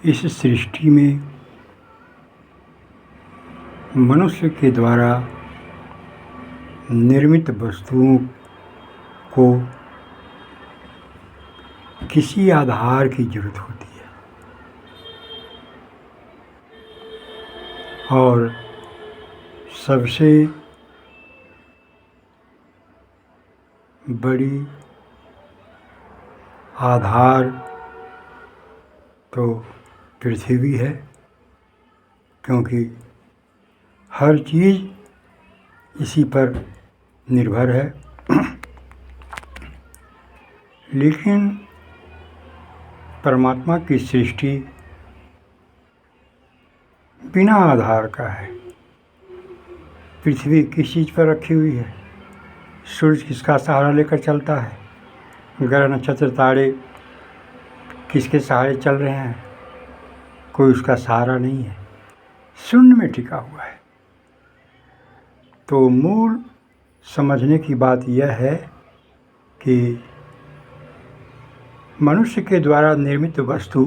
इस सृष्टि में मनुष्य के द्वारा निर्मित वस्तुओं को किसी आधार की जरूरत होती है और सबसे बड़ी आधार तो पृथ्वी है, क्योंकि हर चीज़ इसी पर निर्भर है। लेकिन परमात्मा की सृष्टि बिना आधार का है। पृथ्वी किस चीज़ पर रखी हुई है? सूरज किसका सहारा लेकर चलता है? ग्रह नक्षत्र तारे किसके सहारे चल रहे हैं? कोई उसका सहारा नहीं है, शून्य में टिका हुआ है। तो मूल समझने की बात यह है कि मनुष्य के द्वारा निर्मित वस्तु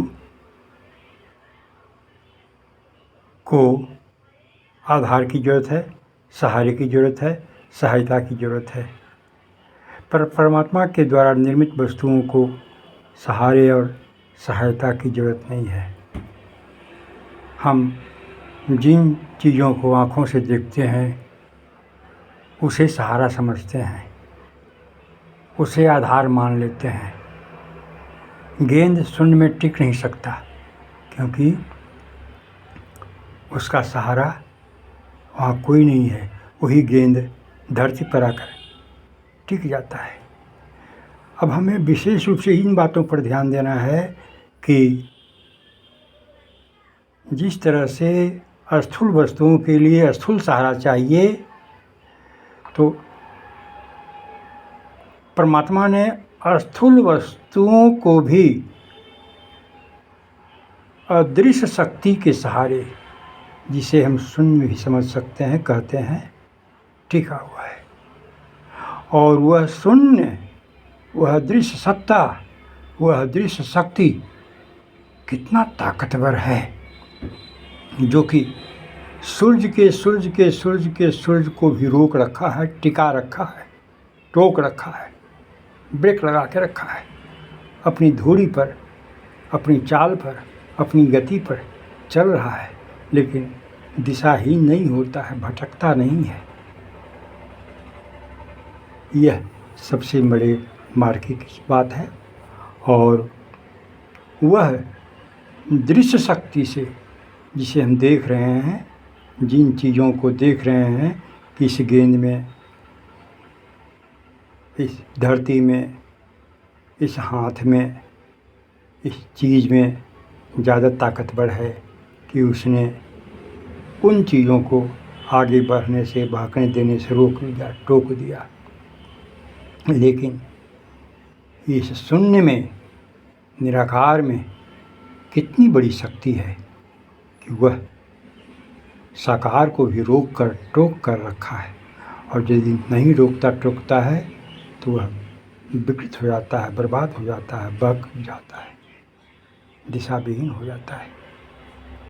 को आधार की ज़रूरत है, सहारे की ज़रूरत है, सहायता की ज़रूरत है। पर परमात्मा के द्वारा निर्मित वस्तुओं को सहारे और सहायता की ज़रूरत नहीं है। हम जिन चीज़ों को आँखों से देखते हैं उसे सहारा समझते हैं, उसे आधार मान लेते हैं। गेंद शून्य में टिक नहीं सकता, क्योंकि उसका सहारा वहाँ कोई नहीं है। वही गेंद धरती पर आकर टिक जाता है। अब हमें विशेष रूप से इन बातों पर ध्यान देना है कि जिस तरह से स्थूल वस्तुओं के लिए स्थूल सहारा चाहिए, तो परमात्मा ने स्थूल वस्तुओं को भी अदृश्य शक्ति के सहारे, जिसे हम शून्य भी समझ सकते हैं, कहते हैं, टिका हुआ है। और वह शून्य, वह दृश्य सत्ता, वह दृश्य शक्ति कितना ताकतवर है, जो कि सूरज को भी रोक रखा है, टिका रखा है, रोक रखा है, ब्रेक लगा के रखा है। अपनी धुरी पर, अपनी चाल पर, अपनी गति पर चल रहा है, लेकिन दिशाहीन नहीं होता है, भटकता नहीं है। यह सबसे बड़े मार्ग की बात है। और वह दृश्य शक्ति से, जिसे हम देख रहे हैं, जिन चीज़ों को देख रहे हैं कि इस गेंद में, इस धरती में, इस हाथ में, इस चीज़ में ज़्यादा ताकतवर है कि उसने उन चीज़ों को आगे बढ़ने से, भागने देने से टोक दिया। लेकिन इस शून्य में, निराकार में कितनी बड़ी शक्ति है कि वह साकार को भी टोक कर रखा है। और यदि नहीं रोकता टोकता है तो वह विकृत हो जाता है, बर्बाद हो जाता है, बहक जाता है, दिशा विहीन हो जाता है।